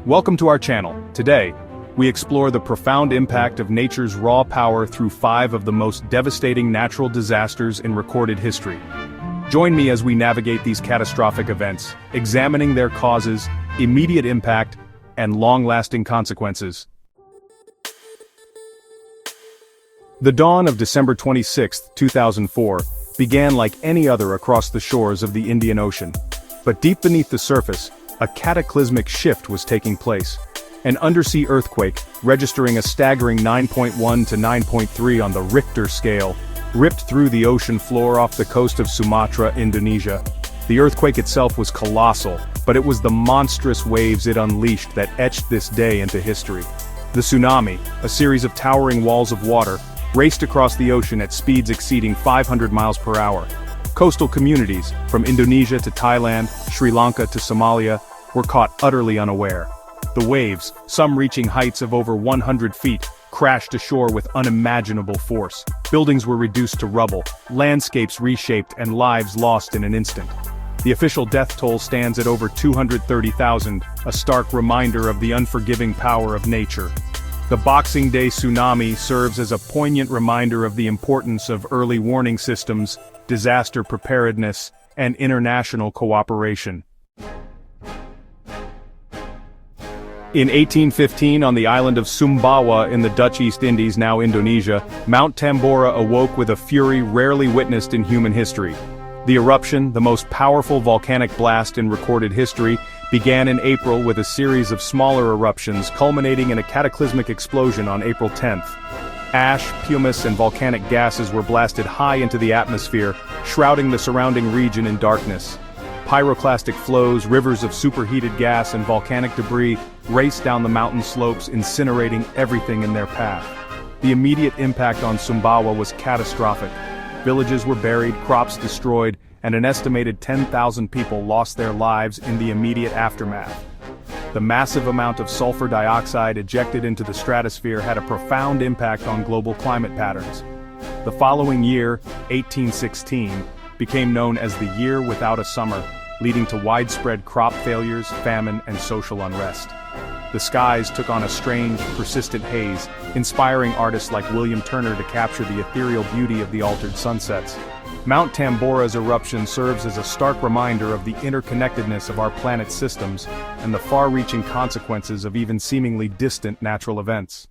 Welcome to our channel. Today, we explore the profound impact of nature's raw power through 5 of the most devastating natural disasters in recorded history. Join me as we navigate these catastrophic events, examining their causes, immediate impact, and long-lasting consequences. The dawn of December 26, 2004, began like any other across the shores of the Indian Ocean. But deep beneath the surface, a cataclysmic shift was taking place. An undersea earthquake, registering a staggering 9.1 to 9.3 on the Richter scale, ripped through the ocean floor off the coast of Sumatra, Indonesia. The earthquake itself was colossal, but it was the monstrous waves it unleashed that etched this day into history. The tsunami, a series of towering walls of water, raced across the ocean at speeds exceeding 500 miles per hour. Coastal communities, from Indonesia to Thailand, Sri Lanka to Somalia, were caught utterly unaware. The waves, some reaching heights of over 100 feet, crashed ashore with unimaginable force. Buildings were reduced to rubble, landscapes reshaped, and lives lost in an instant. The official death toll stands at over 230,000, a stark reminder of the unforgiving power of nature. The Boxing Day tsunami serves as a poignant reminder of the importance of early warning systems, disaster preparedness, and international cooperation. In 1815, on the island of Sumbawa in the Dutch East Indies, now Indonesia, Mount Tambora awoke with a fury rarely witnessed in human history. The eruption, the most powerful volcanic blast in recorded history, began in April with a series of smaller eruptions culminating in a cataclysmic explosion on April 10th. Ash, pumice, and volcanic gases were blasted high into the atmosphere, shrouding the surrounding region in darkness. Pyroclastic flows, rivers of superheated gas, and volcanic debris raced down the mountain slopes, incinerating everything in their path. The immediate impact on Sumbawa was catastrophic. Villages were buried, crops destroyed, and an estimated 10,000 people lost their lives in the immediate aftermath. The massive amount of sulfur dioxide ejected into the stratosphere had a profound impact on global climate patterns. The following year, 1816, became known as the Year Without a Summer, leading to widespread crop failures, famine, and social unrest. The skies took on a strange, persistent haze, inspiring artists like William Turner to capture the ethereal beauty of the altered sunsets. Mount Tambora's eruption serves as a stark reminder of the interconnectedness of our planet's systems and the far-reaching consequences of even seemingly distant natural events.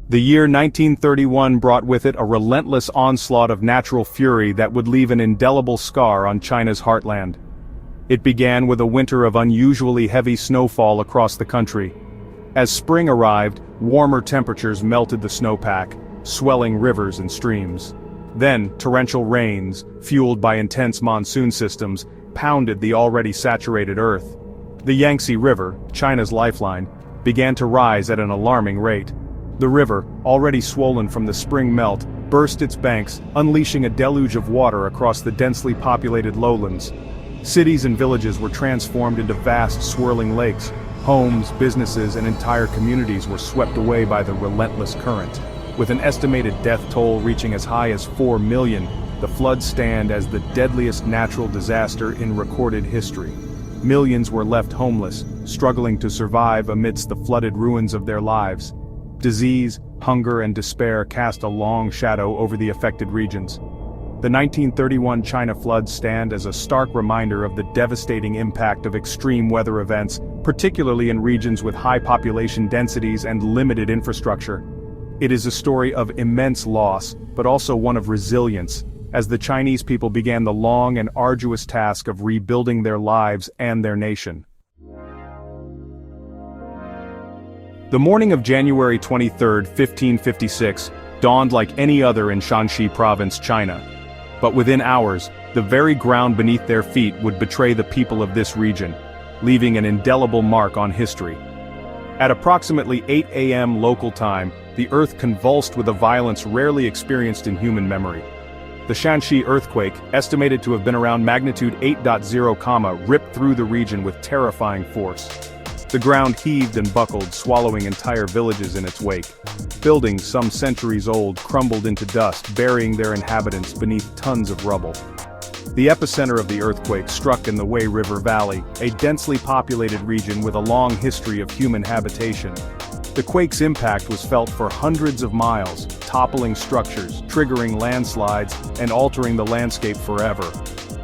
The year 1931 brought with it a relentless onslaught of natural fury that would leave an indelible scar on China's heartland. It began with a winter of unusually heavy snowfall across the country. As spring arrived, warmer temperatures melted the snowpack, swelling rivers and streams. Then, torrential rains, fueled by intense monsoon systems, pounded the already saturated earth. The Yangtze River, China's lifeline, began to rise at an alarming rate. The river, already swollen from the spring melt, burst its banks, unleashing a deluge of water across the densely populated lowlands. Cities and villages were transformed into vast, swirling lakes. Homes, businesses, and entire communities were swept away by the relentless current. With an estimated death toll reaching as high as 4 million, the floods stand as the deadliest natural disaster in recorded history. Millions were left homeless, struggling to survive amidst the flooded ruins of their lives. Disease, hunger, and despair cast a long shadow over the affected regions. The 1931 China floods stand as a stark reminder of the devastating impact of extreme weather events, particularly in regions with high population densities and limited infrastructure. It is a story of immense loss, but also one of resilience, as the Chinese people began the long and arduous task of rebuilding their lives and their nation. The morning of January 23, 1556, dawned like any other in Shanxi Province, China. But within hours, the very ground beneath their feet would betray the people of this region, leaving an indelible mark on history. At approximately 8 a.m. local time, the earth convulsed with a violence rarely experienced in human memory. The Shanxi earthquake, estimated to have been around magnitude 8.0, ripped through the region with terrifying force. The ground heaved and buckled, swallowing entire villages in its wake. Buildings some centuries old crumbled into dust, burying their inhabitants beneath tons of rubble. The epicenter of the earthquake struck in the Wei River Valley, a densely populated region with a long history of human habitation. The quake's impact was felt for hundreds of miles, toppling structures, triggering landslides, and altering the landscape forever.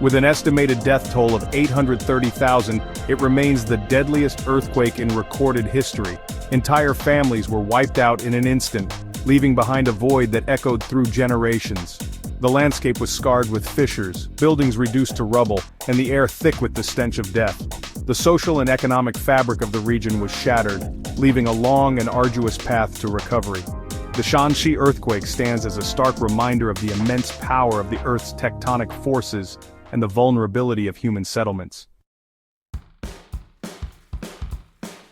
With an estimated death toll of 830,000, it remains the deadliest earthquake in recorded history. Entire families were wiped out in an instant, leaving behind a void that echoed through generations. The landscape was scarred with fissures, buildings reduced to rubble, and the air thick with the stench of death. The social and economic fabric of the region was shattered, leaving a long and arduous path to recovery. The Shanxi earthquake stands as a stark reminder of the immense power of the Earth's tectonic forces and the vulnerability of human settlements.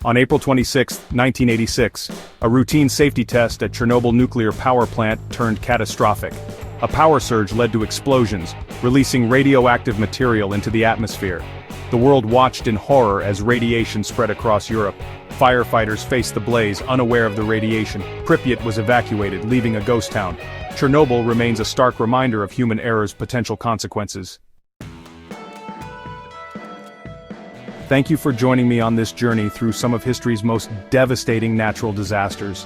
On April 26, 1986, a routine safety test at Chernobyl nuclear power plant turned catastrophic. A power surge led to explosions, releasing radioactive material into the atmosphere. The world watched in horror as radiation spread across Europe. Firefighters faced the blaze, unaware of the radiation. Pripyat was evacuated, leaving a ghost town. Chernobyl remains a stark reminder of human error's potential consequences. Thank you for joining me on this journey through some of history's most devastating natural disasters.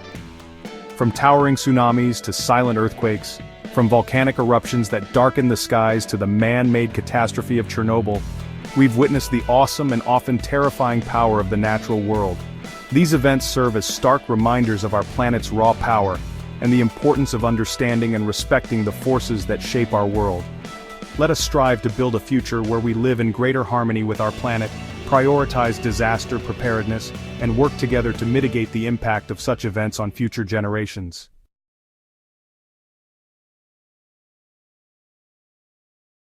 From towering tsunamis to silent earthquakes, from volcanic eruptions that darken the skies to the man-made catastrophe of Chernobyl, we've witnessed the awesome and often terrifying power of the natural world. These events serve as stark reminders of our planet's raw power, and the importance of understanding and respecting the forces that shape our world. Let us strive to build a future where we live in greater harmony with our planet, prioritize disaster preparedness, and work together to mitigate the impact of such events on future generations.